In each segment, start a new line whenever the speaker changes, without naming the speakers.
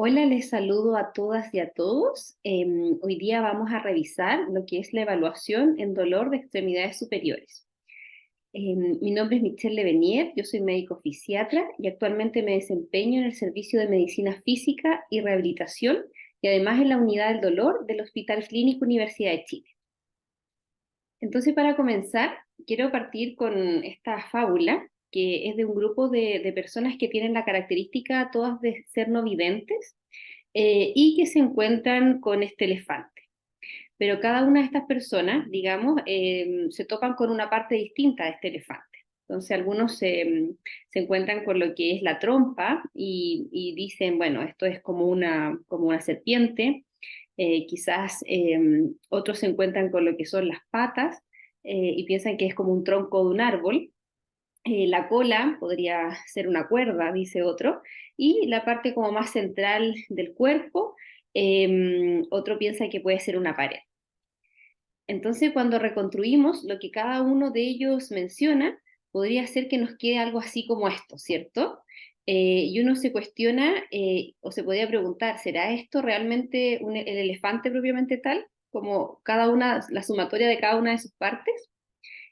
Hola, les saludo a todas y a todos. Hoy día vamos a revisar lo que es la evaluación en dolor de extremidades superiores. Mi nombre es Michelle Levenier, yo soy médico fisiatra y actualmente me desempeño en el Servicio de Medicina Física y Rehabilitación y además en la Unidad del Dolor del Hospital Clínico Universidad de Chile. Entonces, para comenzar, quiero partir con esta fábula, que es de un grupo de personas que tienen la característica todas de ser no videntes y que se encuentran con este elefante. Pero cada una de estas personas, digamos, se topan con una parte distinta de este elefante. Entonces algunos se encuentran con lo que es la trompa y dicen, bueno, esto es como una serpiente. Quizás otros se encuentran con lo que son las patas y piensan que es como un tronco de un árbol. La cola podría ser una cuerda, dice otro, y la parte como más central del cuerpo, otro piensa que puede ser una pared. Entonces, cuando reconstruimos lo que cada uno de ellos menciona, podría ser que nos quede algo así como esto, ¿cierto? Y uno se cuestiona o se podría preguntar, ¿será esto realmente el elefante propiamente tal? Como cada una, la sumatoria de cada una de sus partes.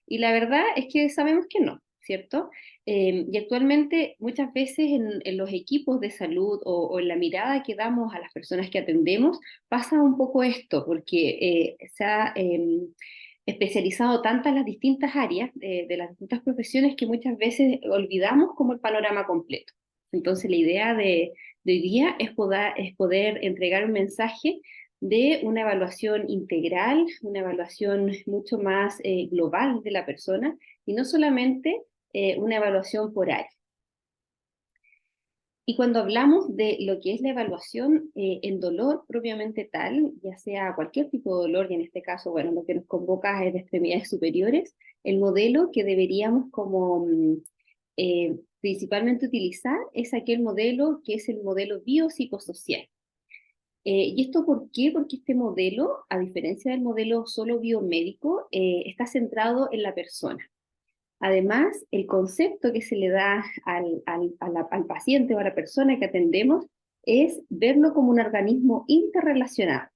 Y la verdad es que sabemos que no, ¿cierto? Y actualmente muchas veces en los equipos de salud o en la mirada que damos a las personas que atendemos, pasa un poco esto, porque se ha especializado tantas las distintas áreas de las distintas profesiones que muchas veces olvidamos como el panorama completo. Entonces la idea de hoy día es poder entregar un mensaje de una evaluación integral, una evaluación mucho más global de la persona y no solamente una evaluación por área. Y cuando hablamos de lo que es la evaluación en dolor propiamente tal, ya sea cualquier tipo de dolor, y en este caso, bueno, lo que nos convoca es de extremidades superiores, el modelo que deberíamos como principalmente utilizar es aquel modelo que es el modelo biopsicosocial. ¿Y esto por qué? Porque este modelo, a diferencia del modelo solo biomédico, está centrado en la persona. Además, el concepto que se le da al paciente o a la persona que atendemos es verlo como un organismo interrelacionado.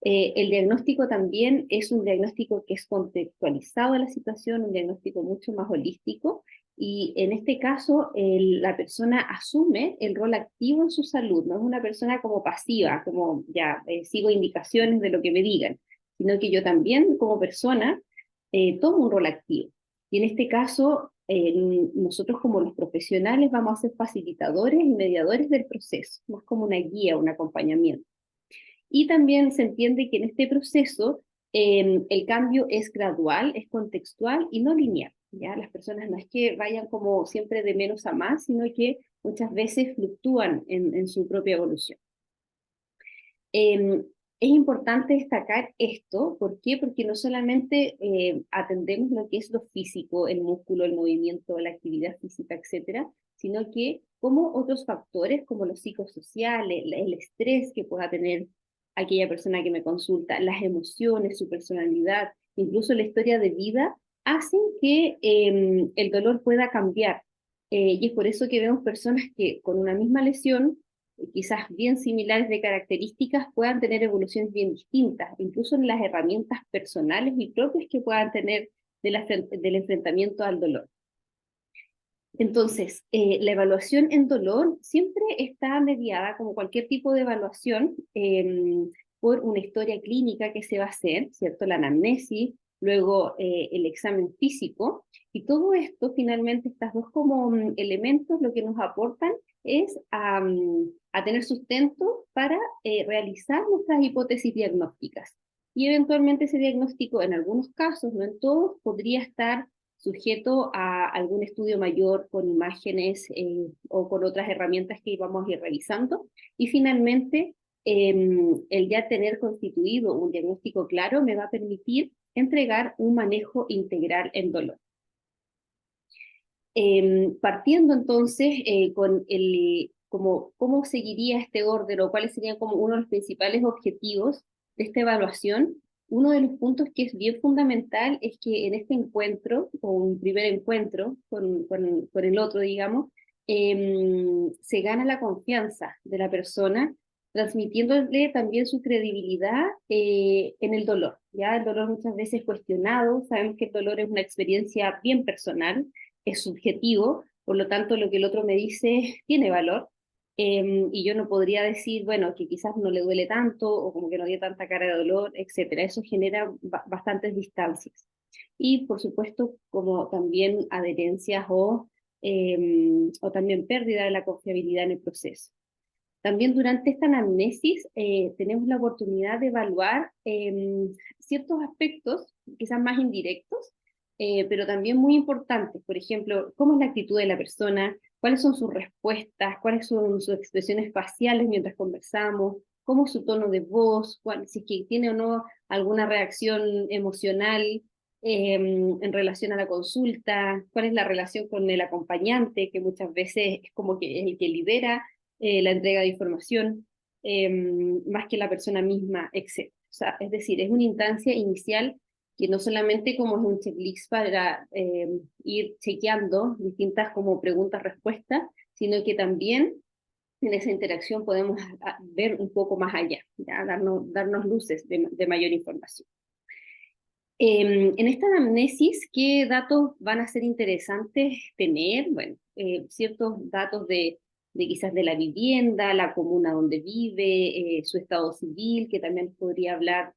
El diagnóstico también es un diagnóstico que es contextualizado a la situación, un diagnóstico mucho más holístico, y en este caso la persona asume el rol activo en su salud, no es una persona como pasiva, como ya sigo indicaciones de lo que me digan, sino que yo también como persona tomo un rol activo. Y en este caso, nosotros como los profesionales vamos a ser facilitadores y mediadores del proceso, más como una guía, un acompañamiento. Y también se entiende que en este proceso el cambio es gradual, es contextual y no lineal. ¿Ya? Las personas no es que vayan como siempre de menos a más, sino que muchas veces fluctúan en su propia evolución. Eh, es importante destacar esto, ¿por qué? Porque no solamente atendemos lo que es lo físico, el músculo, el movimiento, la actividad física, etcétera, sino que como otros factores como los psicosociales, el estrés que pueda tener aquella persona que me consulta, las emociones, su personalidad, incluso la historia de vida, hacen que el dolor pueda cambiar. Y es por eso que vemos personas que con una misma lesión quizás bien similares de características puedan tener evoluciones bien distintas, incluso en las herramientas personales y propias que puedan tener del enfrentamiento al dolor. Entonces, la evaluación en dolor siempre está mediada, como cualquier tipo de evaluación, por una historia clínica que se va a hacer, ¿cierto? La anamnesis, luego el examen físico, y todo esto, finalmente, estos dos como elementos, lo que nos aportan es a tener sustento para realizar nuestras hipótesis diagnósticas. Y eventualmente ese diagnóstico, en algunos casos, no en todos, podría estar sujeto a algún estudio mayor con imágenes o con otras herramientas que íbamos a ir revisando. Y finalmente, el ya tener constituido un diagnóstico claro me va a permitir entregar un manejo integral en dolor. Partiendo entonces con como, cómo seguiría este orden o cuáles serían como uno de los principales objetivos de esta evaluación, uno de los puntos que es bien fundamental es que en este encuentro, o un primer encuentro con el otro, digamos, se gana la confianza de la persona, transmitiéndole también su credibilidad en el dolor. ¿Ya? El dolor muchas veces es cuestionado, sabemos que el dolor es una experiencia bien personal, es subjetivo, por lo tanto lo que el otro me dice tiene valor, y yo no podría decir, bueno, que quizás no le duele tanto, o como que no dio tanta cara de dolor, etcétera. Eso genera bastantes distancias. Y por supuesto, como también adherencias o también pérdida de la confiabilidad en el proceso. También durante esta anamnesis tenemos la oportunidad de evaluar ciertos aspectos, quizás más indirectos, pero también muy importantes. Por ejemplo, cómo es la actitud de la persona, cuáles son sus respuestas, cuáles son sus expresiones faciales mientras conversamos, cómo es su tono de voz, si es que tiene o no alguna reacción emocional en relación a la consulta, cuál es la relación con el acompañante, que muchas veces es como que es el que lidera la entrega de información, más que la persona misma, etc. O sea, es decir, es una instancia inicial que no solamente como es un checklist para ir chequeando distintas como preguntas-respuestas, sino que también en esa interacción podemos ver un poco más allá, ¿ya? Darnos luces de mayor información. En esta anamnesis, ¿qué datos van a ser interesantes tener? Bueno, ciertos datos de quizás de la vivienda, la comuna donde vive, su estado civil, que también podría hablar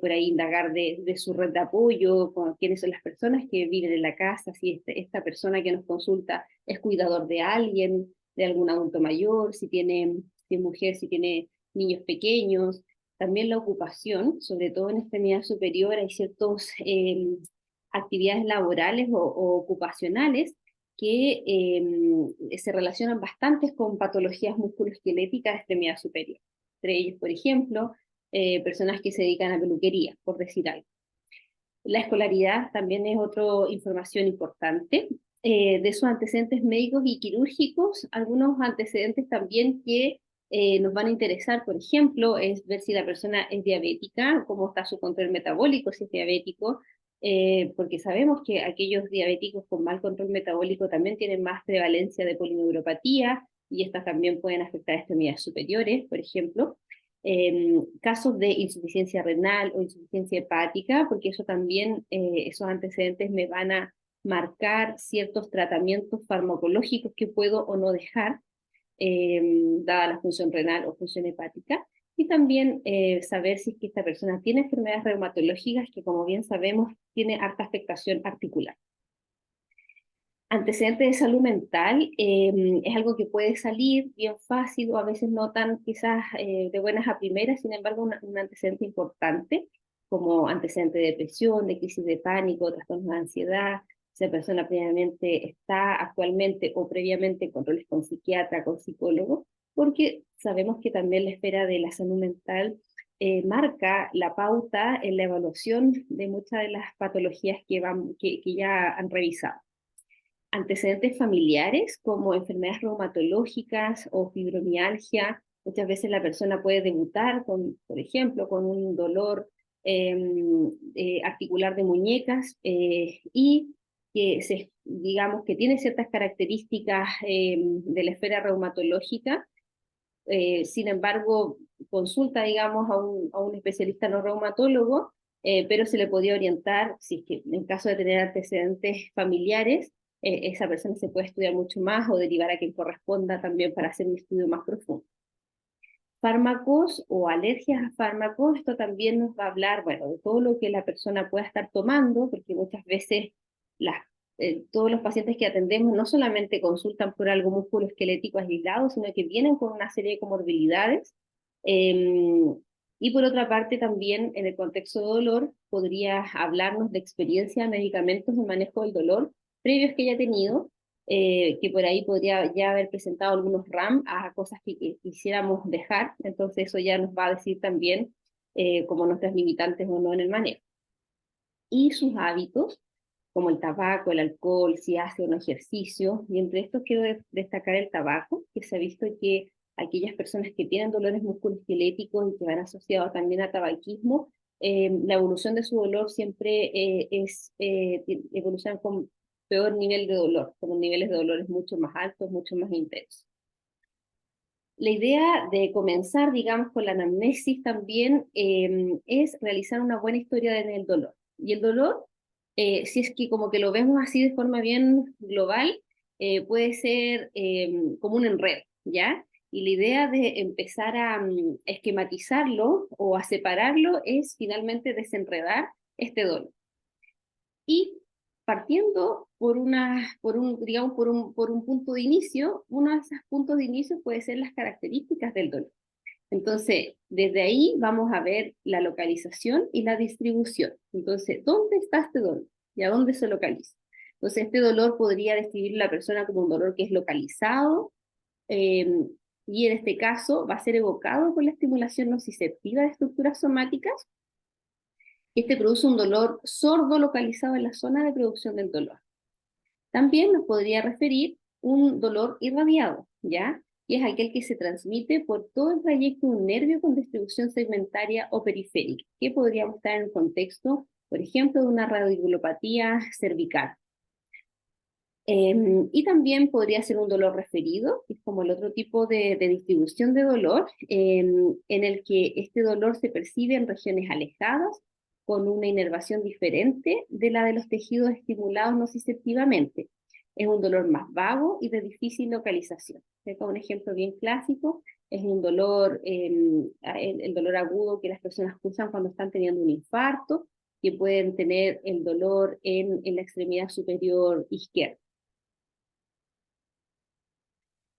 por ahí, indagar de su red de apoyo, con quiénes son las personas que viven en la casa, si esta persona que nos consulta es cuidador de alguien, de algún adulto mayor, si es mujer, si tiene niños pequeños. También la ocupación, sobre todo en extremidad superior, hay ciertas actividades laborales o ocupacionales que se relacionan bastante con patologías musculoesqueléticas de extremidad superior. Entre ellos, por ejemplo, personas que se dedican a peluquería, por decir algo. La escolaridad también es otra información importante. De sus antecedentes médicos y quirúrgicos, algunos antecedentes también que nos van a interesar, por ejemplo, es ver si la persona es diabética, cómo está su control metabólico, si es diabético, porque sabemos que aquellos diabéticos con mal control metabólico también tienen más prevalencia de polineuropatía y estas también pueden afectar extremidades superiores, por ejemplo. Casos de insuficiencia renal o insuficiencia hepática, porque eso también, esos antecedentes me van a marcar ciertos tratamientos farmacológicos que puedo o no dejar, dada la función renal o función hepática, y también saber si es que esta persona tiene enfermedades reumatológicas que, como bien sabemos, tiene harta afectación articular. Antecedentes de salud mental es algo que puede salir bien fácil o a veces no tan quizás de buenas a primeras, sin embargo un antecedente importante como antecedente de depresión, de crisis de pánico, trastornos de ansiedad, si la persona previamente está actualmente o previamente con roles con psiquiatra, con psicólogo, porque sabemos que también la esfera de la salud mental marca la pauta en la evaluación de muchas de las patologías que ya han revisado. Antecedentes familiares como enfermedades reumatológicas o fibromialgia. Muchas veces la persona puede debutar, por ejemplo, con un dolor articular de muñecas y digamos que tiene ciertas características de la esfera reumatológica. Sin embargo, consulta, digamos, a un especialista no reumatólogo, pero se le podía orientar, si es que en caso de tener antecedentes familiares, esa persona se puede estudiar mucho más o derivar a quien corresponda también para hacer un estudio más profundo. Fármacos o alergias a fármacos, esto también nos va a hablar, bueno, de todo lo que la persona pueda estar tomando, porque muchas veces todos los pacientes que atendemos no solamente consultan por algo musculoesquelético aislado, sino que vienen con una serie de comorbilidades. Y por otra parte, también en el contexto de dolor, podría hablarnos de experiencia de medicamentos de manejo del dolor previos que haya tenido, que por ahí podría ya haber presentado algunos RAM a cosas que quisiéramos dejar, entonces eso ya nos va a decir también como nuestras limitantes o no en el manejo. Y sus hábitos, como el tabaco, el alcohol, si hace o no ejercicio, y entre estos quiero destacar el tabaco, que se ha visto que aquellas personas que tienen dolores musculoesqueléticos y que van asociados también a tabaquismo, la evolución de su dolor siempre evoluciona con peor nivel de dolor, con niveles de dolores mucho más altos, mucho más intensos. La idea de comenzar, digamos, con la anamnesis también es realizar una buena historia del dolor. Y el dolor, si es que como que lo vemos así de forma bien global, puede ser como un enredo, ¿ya? Y la idea de empezar a esquematizarlo o a separarlo es finalmente desenredar este dolor. Y partiendo digamos, por un punto de inicio, uno de esos puntos de inicio puede ser las características del dolor. Entonces, desde ahí vamos a ver la localización y la distribución. Entonces, ¿dónde está este dolor? ¿Y a dónde se localiza? Entonces, este dolor podría describir la persona como un dolor que es localizado, eh, y en este caso va a ser evocado por la estimulación nociceptiva de estructuras somáticas. Este produce un dolor sordo localizado en la zona de producción del dolor. También nos podría referir un dolor irradiado, ¿ya? Y es aquel que se transmite por todo el trayecto de un nervio con distribución segmentaria o periférica, que podríamos estar en el contexto, por ejemplo, de una radiculopatía cervical. Y también podría ser un dolor referido, que es como el otro tipo de distribución de dolor, en el que este dolor se percibe en regiones alejadas, con una inervación diferente de la de los tejidos estimulados nociceptivamente. Es un dolor más vago y de difícil localización. Un ejemplo bien clásico es un dolor, el dolor agudo que las personas usan cuando están teniendo un infarto, que pueden tener el dolor en la extremidad superior izquierda.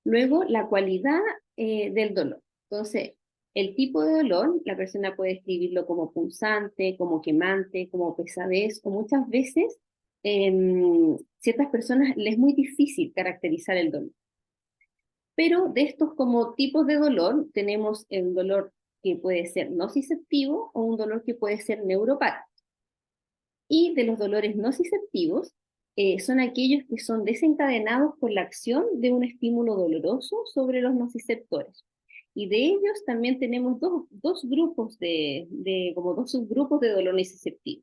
Luego, la cualidad del dolor. Entonces, el tipo de dolor, la persona puede escribirlo como punzante, como quemante, como pesadez, o muchas veces, ciertas personas les es muy difícil caracterizar el dolor. Pero de estos como tipos de dolor, tenemos el dolor que puede ser nociceptivo o un dolor que puede ser neuropático. Y de los dolores nociceptivos, son aquellos que son desencadenados por la acción de un estímulo doloroso sobre los nociceptores. Y de ellos también tenemos dos grupos como dos subgrupos de dolor nociceptivo.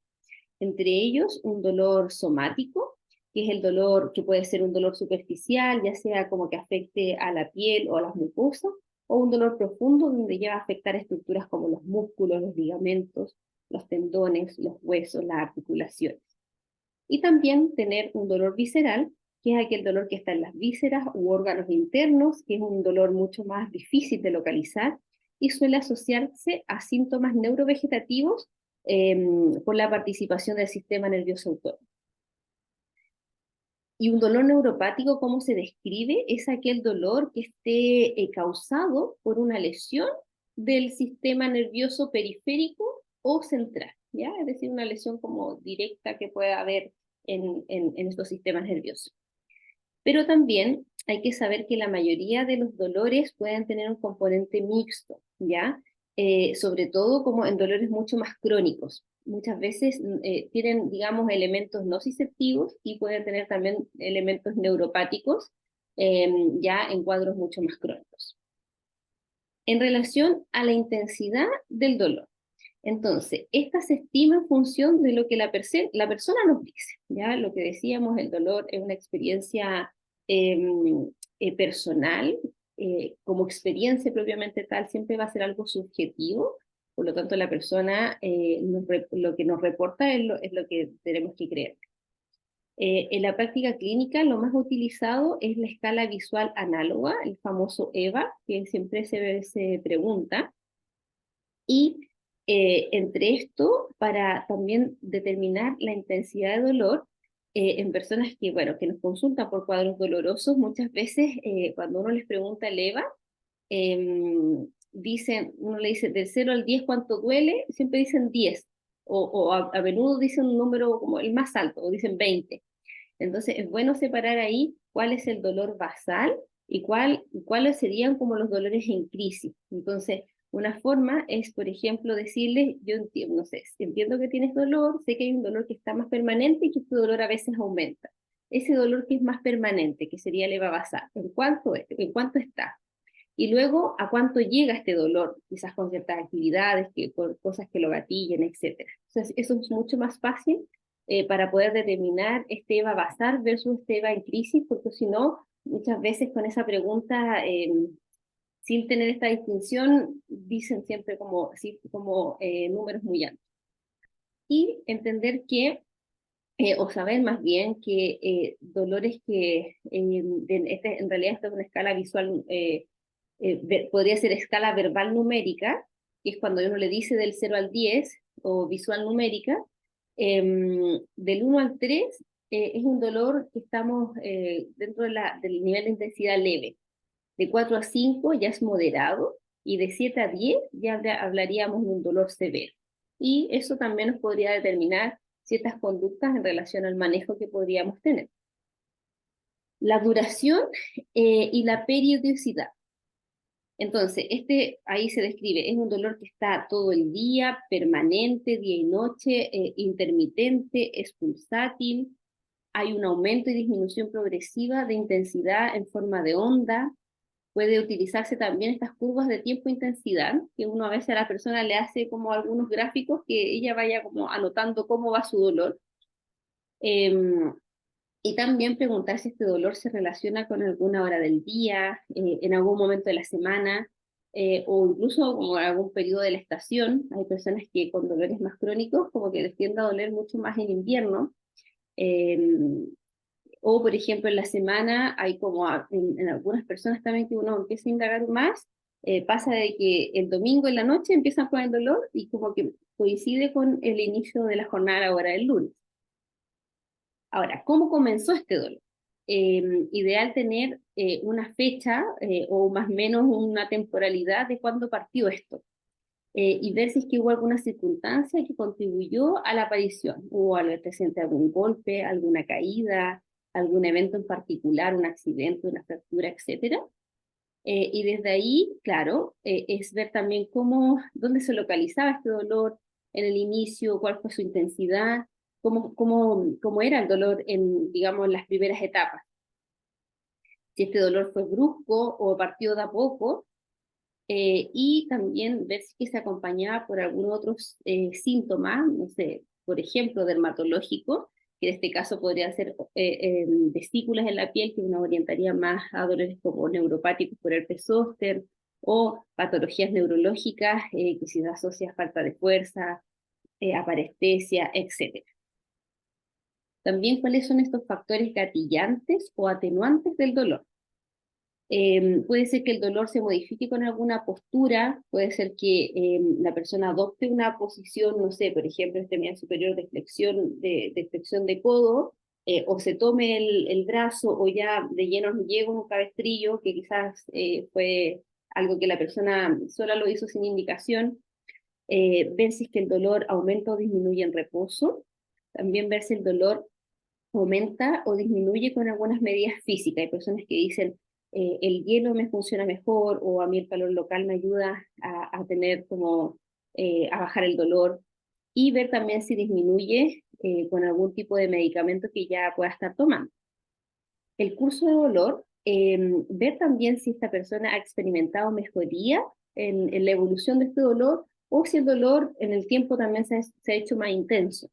Entre ellos, un dolor somático, que es el dolor que puede ser un dolor superficial, ya sea como que afecte a la piel o a las mucosas, o un dolor profundo donde llega a afectar estructuras como los músculos, los ligamentos, los tendones, los huesos, las articulaciones. Y también tener un dolor visceral, que es aquel dolor que está en las vísceras u órganos internos, que es un dolor mucho más difícil de localizar y suele asociarse a síntomas neurovegetativos, por la participación del sistema nervioso autónomo. Y un dolor neuropático, ¿cómo se describe? Es aquel dolor que esté causado por una lesión del sistema nervioso periférico o central, ¿ya? Es decir, una lesión como directa que pueda haber en estos sistemas nerviosos. Pero también hay que saber que la mayoría de los dolores pueden tener un componente mixto, ¿ya? Sobre todo como en dolores mucho más crónicos. Muchas veces tienen, digamos, elementos nociceptivos y pueden tener también elementos neuropáticos, ya en cuadros mucho más crónicos. En relación a la intensidad del dolor. Entonces, esta se estima en función de lo que la persona nos dice, ¿ya? Lo que decíamos, el dolor es una experiencia personal, como experiencia propiamente tal, siempre va a ser algo subjetivo, por lo tanto la persona, lo que nos reporta es lo que tenemos que creer. En la práctica clínica lo más utilizado es la escala visual análoga, el famoso EVA, que siempre se pregunta, y entre esto, para también determinar la intensidad de dolor, en personas que, bueno, que nos consultan por cuadros dolorosos, muchas veces cuando uno les pregunta el EVA, uno le dice del 0 al 10 cuánto duele, siempre dicen 10, o a menudo dicen un número como el más alto, o dicen 20. Entonces es bueno separar ahí cuál es el dolor basal y cuáles serían como los dolores en crisis. Entonces, una forma es, por ejemplo, decirles, yo entiendo, no sé, entiendo que tienes dolor, sé que hay un dolor que está más permanente y que este dolor a veces aumenta. Ese dolor que es más permanente, que sería el EVA basal, ¿en cuánto es? ¿En cuánto está? Y luego, ¿a cuánto llega este dolor? Quizás con ciertas actividades, por cosas que lo gatillen, etcétera. Entonces, eso es mucho más fácil para poder determinar este EVA basal versus este EVA en crisis, porque si no, muchas veces con esa pregunta, sin tener esta distinción, dicen siempre como, así, como números muy altos. Y entender que o saber más bien que dolores que en realidad esto es una escala visual, podría ser escala verbal numérica, que es cuando uno le dice del 0 al 10, o visual numérica, del 1 al 3 es un dolor que estamos dentro del nivel de intensidad leve. De 4 a 5 ya es moderado, y de 7 a 10 ya hablaríamos de un dolor severo. Y eso también nos podría determinar ciertas conductas en relación al manejo que podríamos tener. La duración y la periodicidad. Entonces, ahí se describe, es un dolor que está todo el día, permanente, día y noche, intermitente, es pulsátil, hay un aumento y disminución progresiva de intensidad en forma de onda. Puede utilizarse también estas curvas de tiempo-intensidad, que uno a veces a la persona le hace como algunos gráficos que ella vaya como anotando cómo va su dolor. Y también preguntar si este dolor se relaciona con alguna hora del día, en algún momento de la semana, o incluso como en algún periodo de la estación. Hay personas que con dolores más crónicos como que les tiende a doler mucho más en invierno. Eh, o por ejemplo en la semana hay como en algunas personas también que uno empieza a indagar más, pasa de que el domingo en la noche empiezan con el dolor y como que coincide con el inicio de la jornada laboral del lunes. Ahora, ¿cómo comenzó este dolor? Ideal tener una fecha o más o menos una temporalidad de cuándo partió esto, y ver si es que hubo alguna circunstancia que contribuyó a la aparición. Hubo al presente algún golpe, alguna caída, algún evento en particular, un accidente, una fractura, etcétera. Y desde ahí, claro, es ver también dónde se localizaba este dolor en el inicio, cuál fue su intensidad, cómo era el dolor en, digamos, las primeras etapas. Si este dolor fue brusco o partió de a poco, y también ver si se acompañaba por algunos otros síntomas, no sé, por ejemplo, dermatológico, que en este caso podría ser vesículas en la piel, que uno orientaría más a dolores como neuropáticos por herpes zóster, o patologías neurológicas que se asocia a falta de fuerza, aparestesia, etc. También cuáles son estos factores gatillantes o atenuantes del dolor. Puede ser que el dolor se modifique con alguna postura, puede ser que la persona adopte una posición, no sé, por ejemplo, extremidad superior de flexión de codo, o se tome el brazo, o ya de lleno nos llega un cabestrillo, que quizás fue algo que la persona sola lo hizo sin indicación. Ver si es que el dolor aumenta o disminuye en reposo. También ver si el dolor aumenta o disminuye con algunas medidas físicas. Hay personas que dicen, el hielo me funciona mejor, o a mí el calor local me ayuda a tener como, a bajar el dolor. Y ver también si disminuye con algún tipo de medicamento que ya pueda estar tomando. El curso de dolor, ver también si esta persona ha experimentado mejoría en la evolución de este dolor, o si el dolor en el tiempo también se ha hecho más intenso.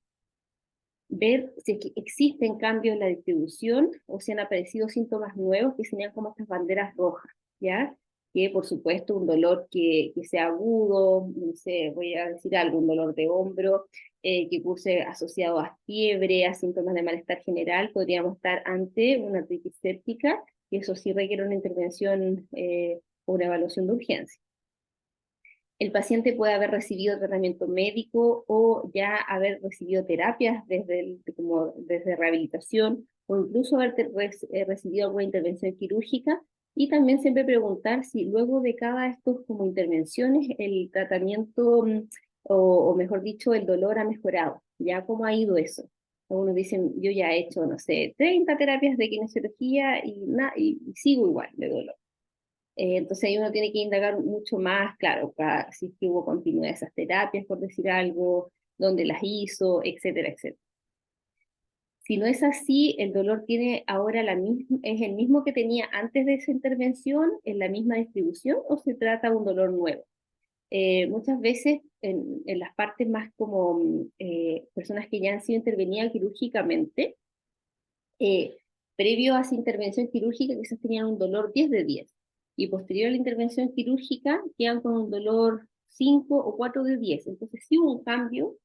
Ver si es que existen cambios en la distribución o si han aparecido síntomas nuevos que serían como estas banderas rojas, ¿ya? Que por supuesto un dolor que sea agudo, no sé, voy a decir algo, un dolor de hombro, que curse asociado a fiebre, a síntomas de malestar general, podríamos estar ante una artritis séptica, y eso sí requiere una intervención o una evaluación de urgencia. El paciente puede haber recibido tratamiento médico o ya haber recibido terapias desde rehabilitación, o incluso haber recibido alguna intervención quirúrgica. Y también siempre preguntar si luego de cada estos como intervenciones el tratamiento, o mejor dicho, el dolor ha mejorado. ¿Ya cómo ha ido eso? Algunos dicen, yo ya he hecho, no sé, 30 terapias de kinesiología y sigo igual de dolor. Entonces ahí uno tiene que indagar mucho más, claro, si es que hubo continuidad de esas terapias, por decir algo, dónde las hizo, etcétera, etcétera. Si no es así, el dolor tiene ahora es el mismo que tenía antes de esa intervención, en la misma distribución, o se trata de un dolor nuevo. muchas veces en las partes más como personas que ya han sido intervenidas quirúrgicamente, eh, previo a esa intervención quirúrgica quizás tenían un dolor 10 de 10 y posterior a la intervención quirúrgica quedan con un dolor 5 o 4 de 10. Entonces sí hubo un cambio,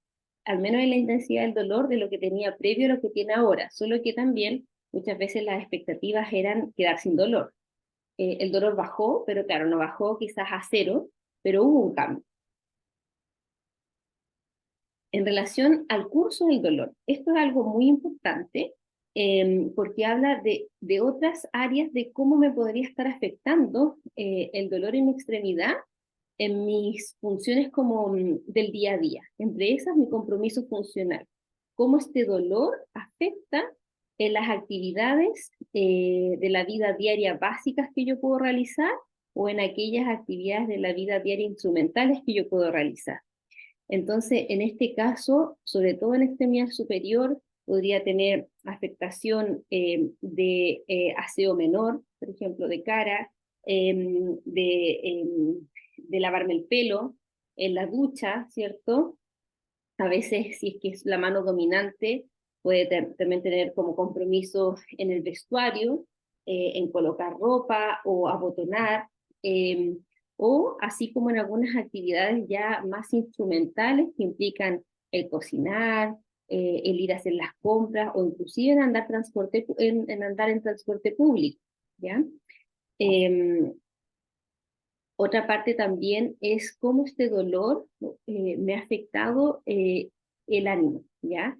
al menos en la intensidad del dolor, de lo que tenía previo a lo que tiene ahora, solo que también muchas veces las expectativas eran quedar sin dolor. El dolor bajó, pero claro, no bajó quizás a cero, pero hubo un cambio. En relación al curso del dolor, esto es algo muy importante porque habla de otras áreas de cómo me podría estar afectando el dolor en mi extremidad en mis funciones como del día a día. Entre esas, mi compromiso funcional. Cómo este dolor afecta en las actividades de la vida diaria básicas que yo puedo realizar o en aquellas actividades de la vida diaria instrumentales que yo puedo realizar. Entonces, en este caso, sobre todo en extremidad superior, podría tener afectación de aseo menor, por ejemplo, de cara, de lavarme el pelo, en la ducha, ¿cierto? A veces, si es que es la mano dominante, puede también tener como compromiso en el vestuario, en colocar ropa o abotonar, eh, o así como en algunas actividades ya más instrumentales que implican el cocinar, el ir a hacer las compras o inclusive en andar en transporte público, ¿ya? Eh, Otra parte también es cómo este dolor me ha afectado el ánimo, ¿ya?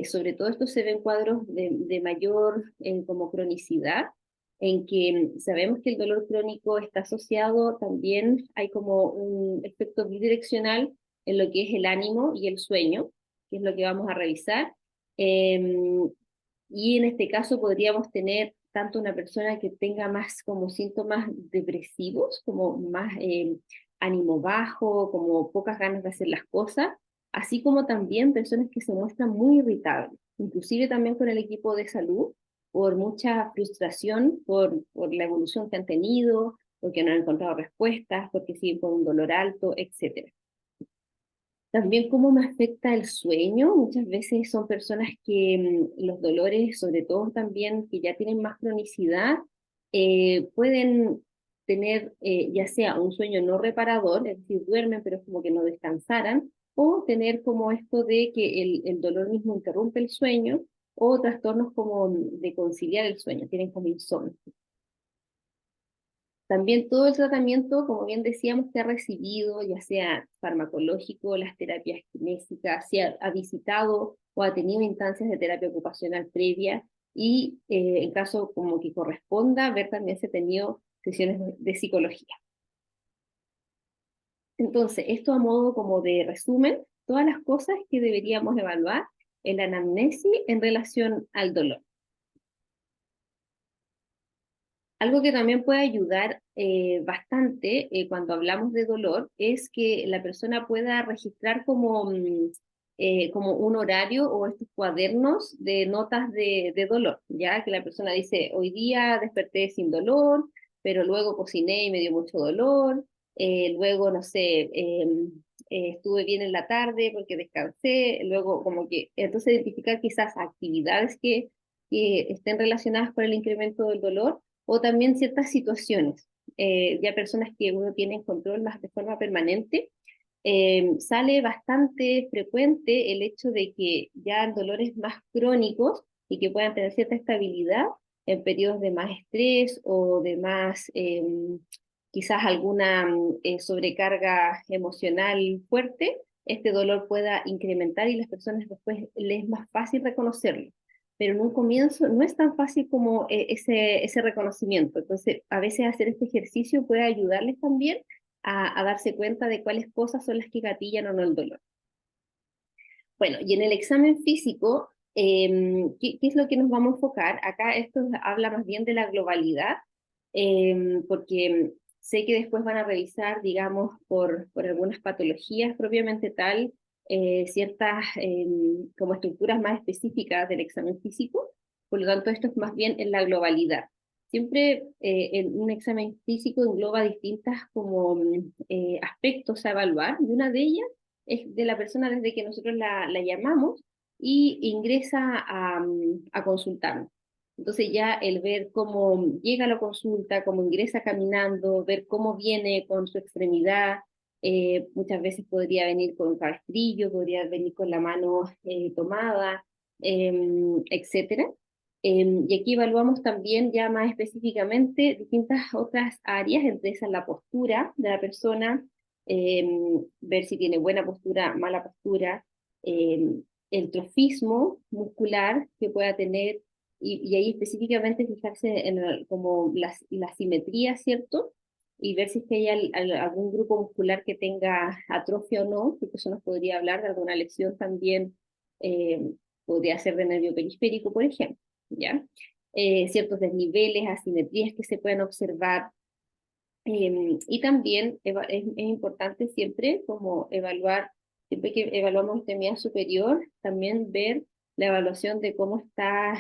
Sobre todo esto se ve en cuadros de mayor como cronicidad, en que sabemos que el dolor crónico está asociado también, hay como un efecto bidireccional en lo que es el ánimo y el sueño, que es lo que vamos a revisar. Em, y en este caso podríamos tener tanto una persona que tenga más como síntomas depresivos, como más ánimo bajo, como pocas ganas de hacer las cosas, así como también personas que se muestran muy irritables, inclusive también con el equipo de salud, por mucha frustración por la evolución que han tenido, porque no han encontrado respuestas, porque siguen con un dolor alto, etcétera. También cómo me afecta el sueño. Muchas veces son personas que los dolores, sobre todo también que ya tienen más cronicidad, pueden tener ya sea un sueño no reparador, es decir, duermen pero es como que no descansaran, o tener como esto de que el dolor mismo interrumpe el sueño, o trastornos como de conciliar el sueño, tienen como insomnio. También todo el tratamiento, como bien decíamos, que ha recibido, ya sea farmacológico, las terapias kinésicas, si ha visitado o ha tenido instancias de terapia ocupacional previa y en caso como que corresponda, ver también si ha tenido sesiones de psicología. Entonces, esto a modo como de resumen, todas las cosas que deberíamos evaluar en la anamnesis en relación al dolor. Algo que también puede ayudar bastante cuando hablamos de dolor es que la persona pueda registrar como un horario o estos cuadernos de notas de dolor, ya que la persona dice, hoy día desperté sin dolor, pero luego cociné y me dio mucho dolor, luego, no sé, estuve bien en la tarde porque descansé, luego como que, entonces identificar quizás actividades que estén relacionadas con el incremento del dolor o también ciertas situaciones, ya personas que uno tiene en control más de forma permanente, sale bastante frecuente el hecho de que ya dolores más crónicos y que puedan tener cierta estabilidad en periodos de más estrés o de más, quizás alguna sobrecarga emocional fuerte, este dolor pueda incrementar y las personas después les es más fácil reconocerlo, pero en un comienzo no es tan fácil como ese reconocimiento. Entonces, a veces hacer este ejercicio puede ayudarles también a darse cuenta de cuáles cosas son las que gatillan o no el dolor. Bueno, y en el examen físico, ¿qué es lo que nos vamos a enfocar? Acá esto habla más bien de la globalidad, porque sé que después van a revisar, digamos, por algunas patologías propiamente tal, ciertas como estructuras más específicas del examen físico, por lo tanto esto es más bien en la globalidad. siempre en un examen físico engloba distintas como aspectos a evaluar, y una de ellas es de la persona desde que nosotros la llamamos y ingresa a consultarnos. Entonces ya el ver cómo llega a la consulta, cómo ingresa caminando, ver cómo viene con su extremidad, muchas veces podría venir con un rastrillo, podría venir con la mano tomada, etcétera. Y aquí evaluamos también ya más específicamente distintas otras áreas, entre esas la postura de la persona, ver si tiene buena postura, mala postura, el trofismo muscular que pueda tener, y ahí específicamente fijarse en como la simetría, ¿cierto? Y ver si es que hay algún grupo muscular que tenga atrofia o no, porque eso nos podría hablar de alguna lesión también, eh, podría ser de nervio periférico, por ejemplo. ¿Ya? Ciertos desniveles, asimetrías que se pueden observar. Y también es importante siempre como evaluar, siempre que evaluamos extremidad superior, también ver la evaluación de cómo está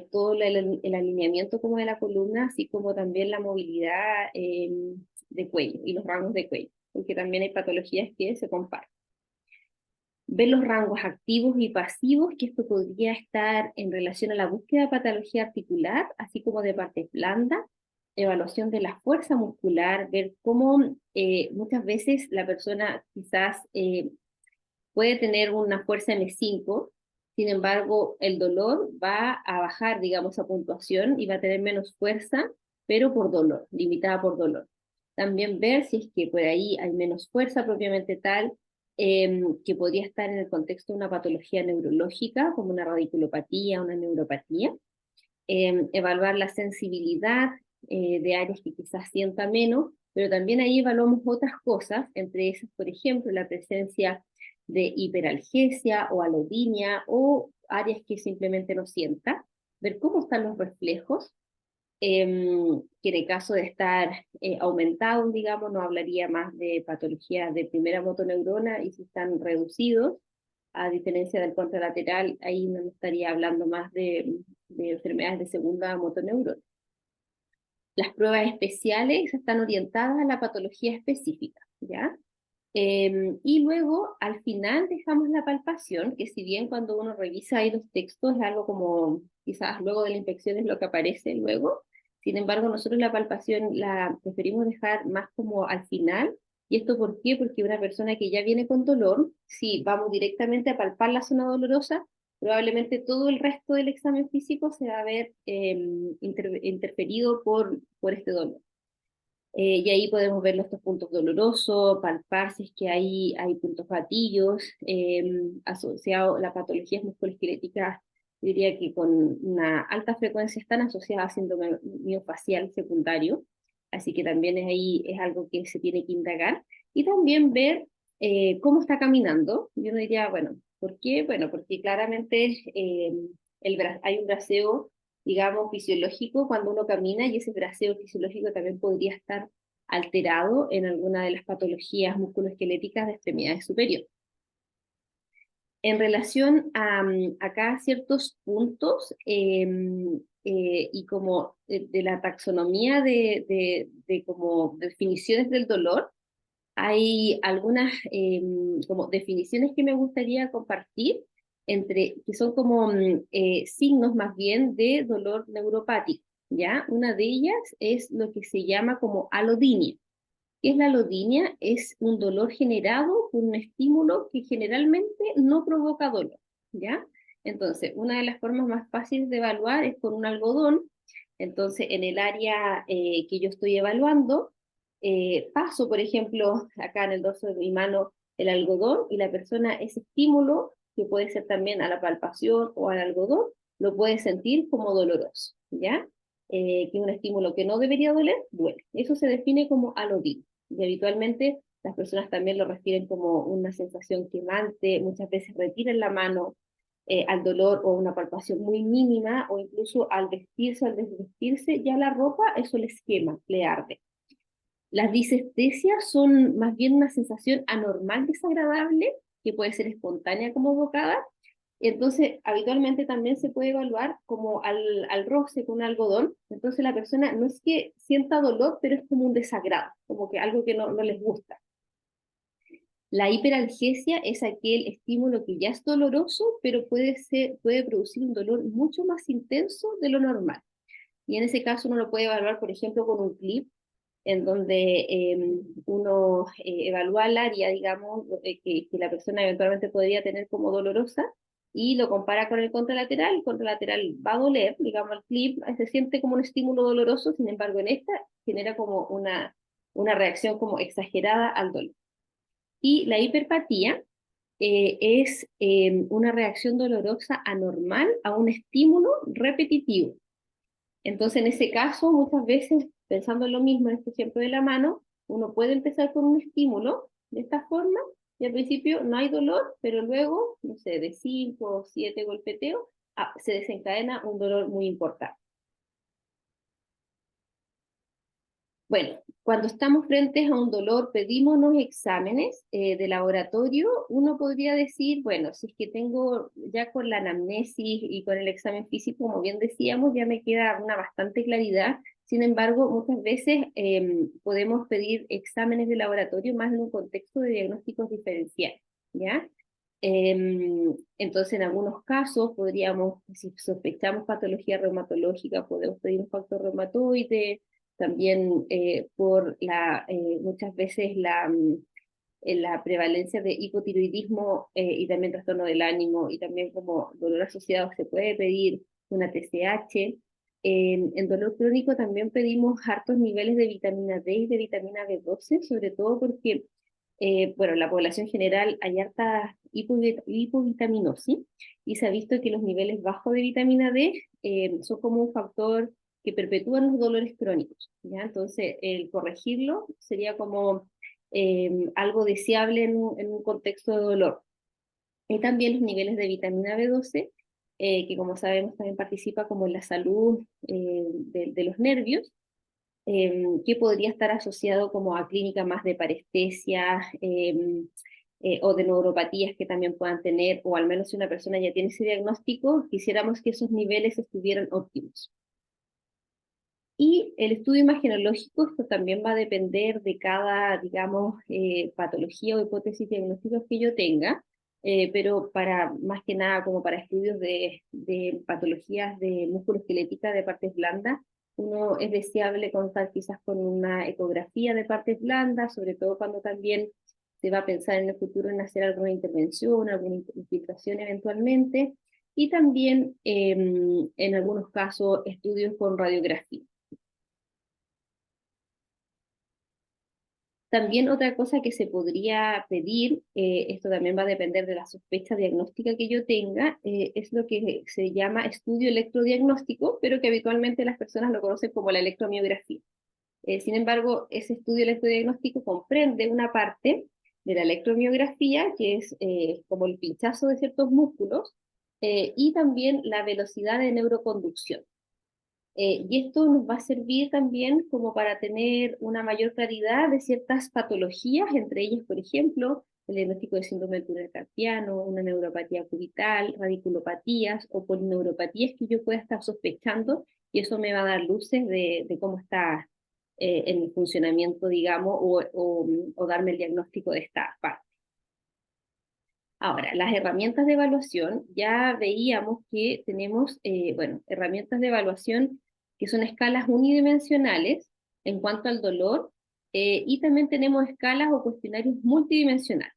todo el alineamiento como de la columna, así como también la movilidad de cuello y los rangos de cuello, porque también hay patologías que se comparan. Ver los rangos activos y pasivos, que esto podría estar en relación a la búsqueda de patología articular, así como de partes blandas, evaluación de la fuerza muscular, ver cómo muchas veces la persona quizás puede tener una fuerza M5, sin embargo el dolor va a bajar, digamos, a puntuación y va a tener menos fuerza, pero por dolor, limitada por dolor. También ver si es que por ahí hay menos fuerza propiamente tal, que podría estar en el contexto de una patología neurológica, como una radiculopatía, una neuropatía. Evaluar la sensibilidad de áreas que quizás sienta menos, pero también ahí evaluamos otras cosas, entre esas, por ejemplo, la presencia de hiperalgesia o alodinia o áreas que simplemente no sienta, ver cómo están los reflejos, que en el caso de estar aumentados, digamos, no hablaría más de patologías de primera motoneurona, y si están reducidos, a diferencia del contralateral, ahí no estaría hablando más de enfermedades de segunda motoneurona. Las pruebas especiales están orientadas a la patología específica, ¿ya? Y luego, al final, dejamos la palpación, que si bien cuando uno revisa ahí los textos es algo como, quizás luego de la inspección es lo que aparece luego, sin embargo, nosotros la palpación la preferimos dejar más como al final. ¿Y esto por qué? Porque una persona que ya viene con dolor, si vamos directamente a palpar la zona dolorosa, probablemente todo el resto del examen físico se va a ver interferido por este dolor. Y ahí podemos ver estos puntos dolorosos, palpar si es que hay puntos gatillos asociados, las patologías musculoesqueléticas, diría que con una alta frecuencia están asociadas a síndrome miofacial secundario, así que también ahí es algo que se tiene que indagar, y también ver cómo está caminando. Yo no diría, bueno, ¿por qué? Bueno, porque claramente hay un braceo, digamos, fisiológico cuando uno camina, y ese braceo fisiológico también podría estar alterado en alguna de las patologías musculoesqueléticas de extremidades superiores. En relación a acá ciertos puntos y como de la taxonomía de como definiciones del dolor, hay algunas como definiciones que me gustaría compartir, que son como signos más bien de dolor neuropático, ¿ya? Una de ellas es lo que se llama como alodinia. ¿Qué es la alodinia? Es un dolor generado por un estímulo que generalmente no provoca dolor, ¿ya? Entonces, una de las formas más fáciles de evaluar es con un algodón. Entonces, en el área que yo estoy evaluando, paso, por ejemplo, acá en el dorso de mi mano el algodón, y la persona ese estímulo, que puede ser también a la palpación o al algodón, lo puede sentir como doloroso, ¿ya? Que un estímulo que no debería doler, duele. Eso se define como alodín. Y habitualmente las personas también lo refieren como una sensación quemante, muchas veces retiran la mano al dolor o una palpación muy mínima, o incluso al vestirse o al desvestirse, ya la ropa, eso les quema, le arde. Las disestesias son más bien una sensación anormal desagradable, que puede ser espontánea como evocada, Entonces, habitualmente también se puede evaluar como al roce con algodón. Entonces, la persona no es que sienta dolor, pero es como un desagrado, como que algo que no les gusta. La hiperalgesia es aquel estímulo que ya es doloroso, pero puede producir un dolor mucho más intenso de lo normal. Y en ese caso uno lo puede evaluar, por ejemplo, con un clip, en donde uno evalúa el área, digamos, que la persona eventualmente podría tener como dolorosa, y lo compara con el contralateral va a doler, digamos, el clip se siente como un estímulo doloroso, sin embargo en esta genera como una reacción como exagerada al dolor. Y la hiperpatía es una reacción dolorosa anormal a un estímulo repetitivo. Entonces, en ese caso, muchas veces, pensando en lo mismo, en este ejemplo de la mano, uno puede empezar con un estímulo de esta forma, y al principio no hay dolor, pero luego, no sé, de 5 o 7 golpeteos, se desencadena un dolor muy importante. Bueno, cuando estamos frente a un dolor, pedimos los exámenes de laboratorio. Uno podría decir, bueno, si es que tengo ya con la anamnesis y con el examen físico, como bien decíamos, ya me queda una bastante claridad. Sin embargo, muchas veces podemos pedir exámenes de laboratorio más en un contexto de diagnósticos diferenciales, ¿ya? Entonces, en algunos casos podríamos, si sospechamos patología reumatológica, podemos pedir un factor reumatoide, también muchas veces la prevalencia de hipotiroidismo y también trastorno del ánimo y también como dolor asociado se puede pedir una TSH. En dolor crónico también pedimos hartos niveles de vitamina D y de vitamina B12, sobre todo porque, bueno, en la población general hay harta hipovitaminosis y se ha visto que los niveles bajos de vitamina D son como un factor que perpetúan los dolores crónicos, ¿ya? Entonces, el corregirlo sería como algo deseable en un contexto de dolor. Y también los niveles de vitamina B12, que como sabemos también participa como en la salud de los nervios, que podría estar asociado como a clínica más de parestesia o de neuropatías que también puedan tener, o al menos si una persona ya tiene ese diagnóstico, quisiéramos que esos niveles estuvieran óptimos. Y el estudio imagenológico, esto también va a depender de cada, digamos, patología o hipótesis diagnósticas que yo tenga, pero para, más que nada, como para estudios de patologías de músculo esquelética de partes blandas, uno es deseable contar quizás con una ecografía de partes blandas, sobre todo cuando también se va a pensar en el futuro en hacer alguna intervención, alguna infiltración eventualmente, y también en algunos casos estudios con radiografía. También otra cosa que se podría pedir, esto también va a depender de la sospecha diagnóstica que yo tenga, es lo que se llama estudio electrodiagnóstico, pero que habitualmente las personas lo conocen como la electromiografía. Sin embargo, ese estudio electrodiagnóstico comprende una parte de la electromiografía, que es como el pinchazo de ciertos músculos, y también la velocidad de neuroconducción. Y esto nos va a servir también como para tener una mayor claridad de ciertas patologías, entre ellas, por ejemplo, el diagnóstico de síndrome del túnel carpiano, una neuropatía cubital, radiculopatías o polineuropatías que yo pueda estar sospechando, y eso me va a dar luces de cómo está en el funcionamiento, digamos, o darme el diagnóstico de esta parte. Ahora, las herramientas de evaluación, ya veíamos que tenemos, bueno, herramientas de evaluación que son escalas unidimensionales en cuanto al dolor, y también tenemos escalas o cuestionarios multidimensionales.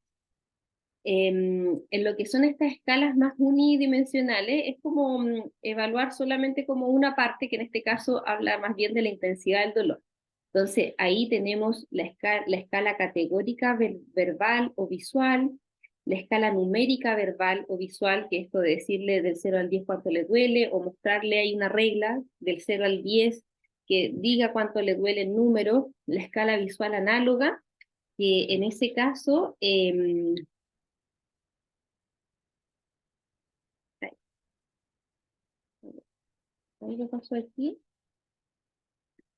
En lo que son estas escalas más unidimensionales, es como evaluar solamente como una parte, que en este caso habla más bien de la intensidad del dolor. Entonces, ahí tenemos la escala categórica verbal o visual, la escala numérica verbal o visual, que es esto de decirle del 0 al 10 cuánto le duele, o mostrarle ahí una regla del 0 al 10 que diga cuánto le duele el número, la escala visual análoga, que en ese caso, ¿qué pasó aquí?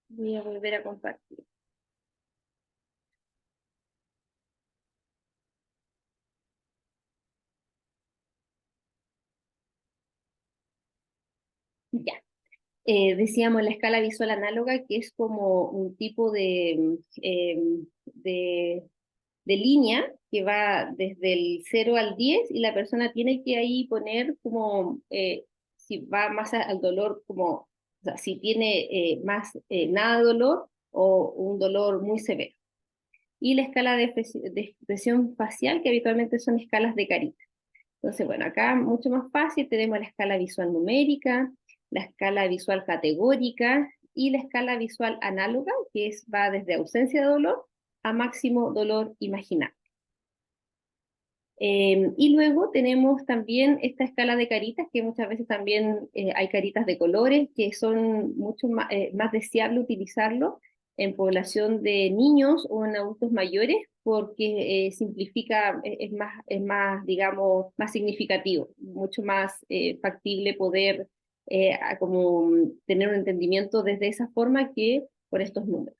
Voy a volver a compartir. Ya. Decíamos la escala visual análoga, que es como un tipo de, de línea que va desde el 0 al 10 y la persona tiene que ahí poner como si va más al dolor, como, o sea, si tiene más nada de dolor o un dolor muy severo. Y la escala de expresión facial, que habitualmente son escalas de carita. Entonces, bueno, acá mucho más fácil tenemos la escala visual numérica, la escala visual categórica y la escala visual análoga, que va desde ausencia de dolor a máximo dolor imaginable. Y luego tenemos también esta escala de caritas, que muchas veces también hay caritas de colores, que son mucho más deseable utilizarlo en población de niños o en adultos mayores, porque simplifica, es más, digamos, más significativo, mucho más factible poder como tener un entendimiento desde esa forma que por estos números.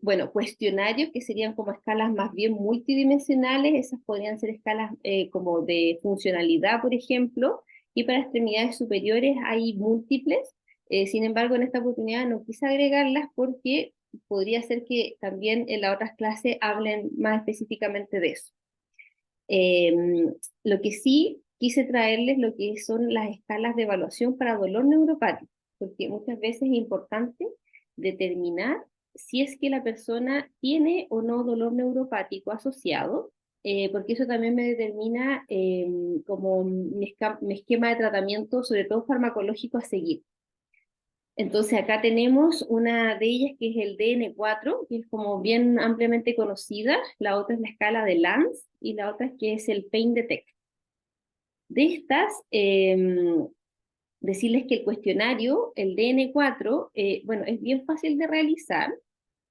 Bueno, cuestionarios que serían como escalas más bien multidimensionales, esas podrían ser escalas como de funcionalidad, por ejemplo, y para extremidades superiores hay múltiples. Sin embargo, en esta oportunidad no quise agregarlas porque podría ser que también en las otras clases hablen más específicamente de eso. Lo que sí quise traerles lo que son las escalas de evaluación para dolor neuropático, porque muchas veces es importante determinar si es que la persona tiene o no dolor neuropático asociado, porque eso también me determina como mi esquema de tratamiento, sobre todo farmacológico, a seguir. Entonces acá tenemos una de ellas que es el DN4, que es como bien ampliamente conocida, la otra es la escala de Lance y la otra es que es el Pain Detect. De estas, decirles que el cuestionario, el DN4, bueno, es bien fácil de realizar.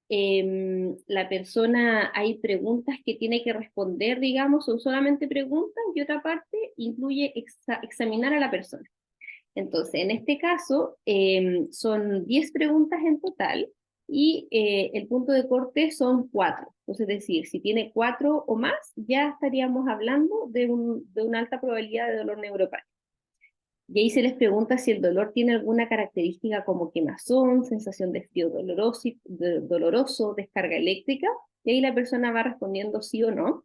La persona, hay preguntas que tiene que responder, digamos, son solamente preguntas y otra parte incluye examinar a la persona. Entonces, en este caso, son 10 preguntas en total y el punto de corte son 4. Entonces, es decir, si tiene 4 o más, ya estaríamos hablando de una alta probabilidad de dolor neuropático. Y ahí se les pregunta si el dolor tiene alguna característica como quemazón, sensación de frío doloroso, descarga eléctrica, y ahí la persona va respondiendo sí o no.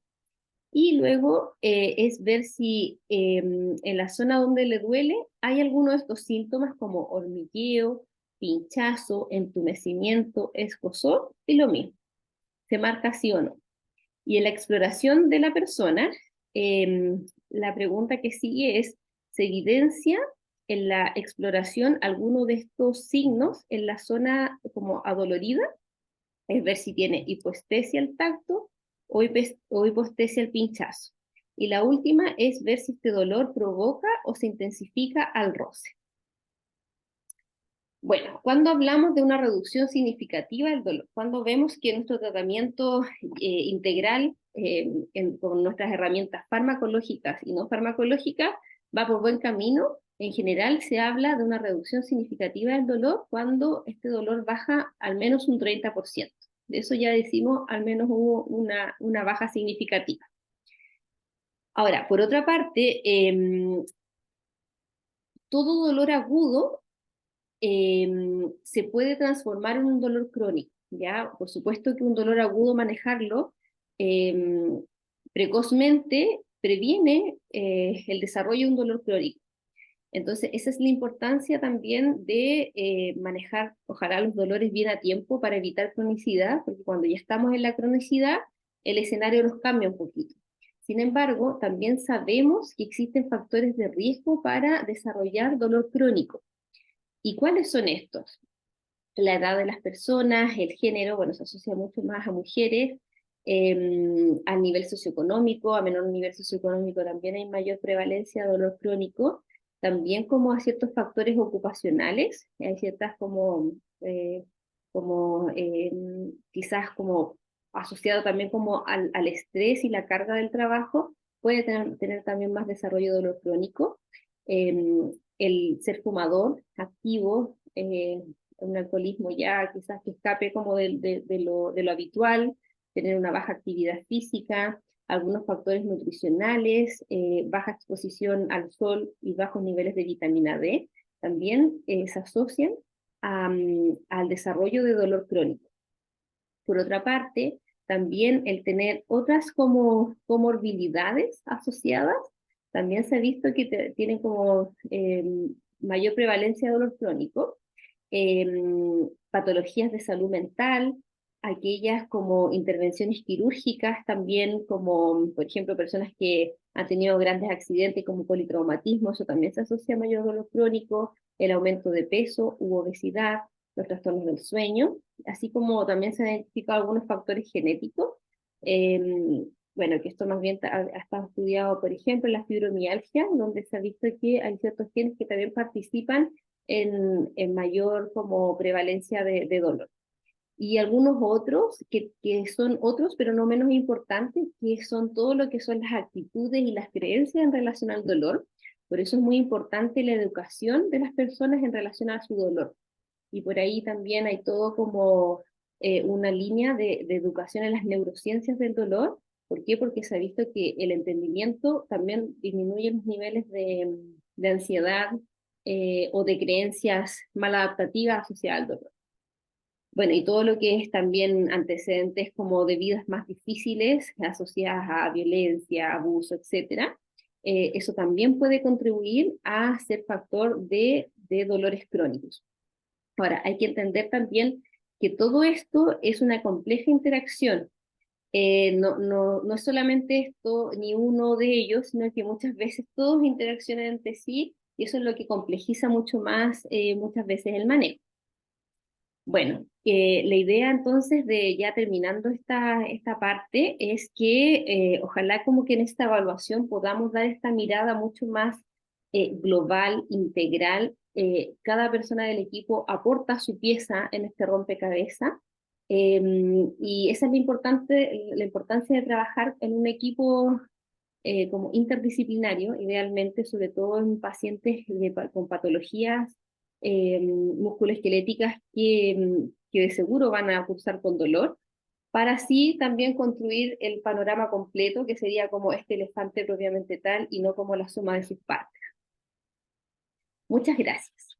Y luego es ver si en la zona donde le duele hay alguno de estos síntomas como hormigueo, pinchazo, entumecimiento, escozor y lo mismo. Se marca sí o no. Y en la exploración de la persona, la pregunta que sigue es, ¿se evidencia en la exploración alguno de estos signos en la zona como adolorida? Es ver si tiene hipoestesia al tacto o hipoestesia al pinchazo. Y la última es ver si este dolor provoca o se intensifica al roce. Bueno, cuando hablamos de una reducción significativa del dolor, cuando vemos que nuestro tratamiento integral con nuestras herramientas farmacológicas y no farmacológicas va por buen camino, en general se habla de una reducción significativa del dolor cuando este dolor baja al menos un 30%. De eso ya decimos, al menos hubo una baja significativa. Ahora, por otra parte, todo dolor agudo se puede transformar en un dolor crónico, ¿ya? Por supuesto que un dolor agudo manejarlo precozmente previene el desarrollo de un dolor crónico. Entonces, esa es la importancia también de manejar, ojalá, los dolores bien a tiempo para evitar cronicidad, porque cuando ya estamos en la cronicidad, el escenario nos cambia un poquito. Sin embargo, también sabemos que existen factores de riesgo para desarrollar dolor crónico. ¿Y cuáles son estos? La edad de las personas, el género, bueno, se asocia mucho más a mujeres, a nivel socioeconómico, a menor nivel socioeconómico también hay mayor prevalencia de dolor crónico, también como a ciertos factores ocupacionales, hay ciertas quizás como asociado también como al estrés y la carga del trabajo, puede tener también más desarrollo de dolor crónico. El ser fumador activo, un alcoholismo ya quizás que escape como de lo habitual, tener una baja actividad física, algunos factores nutricionales, baja exposición al sol y bajos niveles de vitamina D, también se asocian al desarrollo de dolor crónico. Por otra parte, también el tener otras como comorbilidades asociadas, también se ha visto que tienen como mayor prevalencia de dolor crónico, patologías de salud mental, aquellas como intervenciones quirúrgicas también, como por ejemplo personas que han tenido grandes accidentes como politraumatismo, eso también se asocia a mayor dolor crónico, el aumento de peso u obesidad, los trastornos del sueño, así como también se han identificado algunos factores genéticos. Bueno, que esto más bien ha estado estudiado, por ejemplo, en la fibromialgia, donde se ha visto que hay ciertos genes que también participan en mayor como prevalencia de dolor. Y algunos otros, que son otros, pero no menos importantes, que son todo lo que son las actitudes y las creencias en relación al dolor. Por eso es muy importante la educación de las personas en relación a su dolor. Y por ahí también hay todo como una línea de educación en las neurociencias del dolor. ¿Por qué? Porque se ha visto que el entendimiento también disminuye los niveles de ansiedad o de creencias maladaptativas asociadas al dolor. Bueno, y todo lo que es también antecedentes como de vidas más difíciles asociadas a violencia, abuso, etcétera, eso también puede contribuir a ser factor de dolores crónicos. Ahora, hay que entender también que todo esto es una compleja interacción. No es solamente esto ni uno de ellos, sino que muchas veces todos interaccionan entre sí y eso es lo que complejiza mucho más muchas veces el manejo. Bueno, la idea entonces de ya terminando esta parte es que ojalá como que en esta evaluación podamos dar esta mirada mucho más global, integral. Cada persona del equipo aporta su pieza en este rompecabezas y esa es la importancia de trabajar en un equipo como interdisciplinario, idealmente, sobre todo en pacientes con patologías musculoesqueléticas que de seguro van a cursar con dolor, para así también construir el panorama completo, que sería como este elefante propiamente tal y no como la suma de sus partes. Muchas gracias.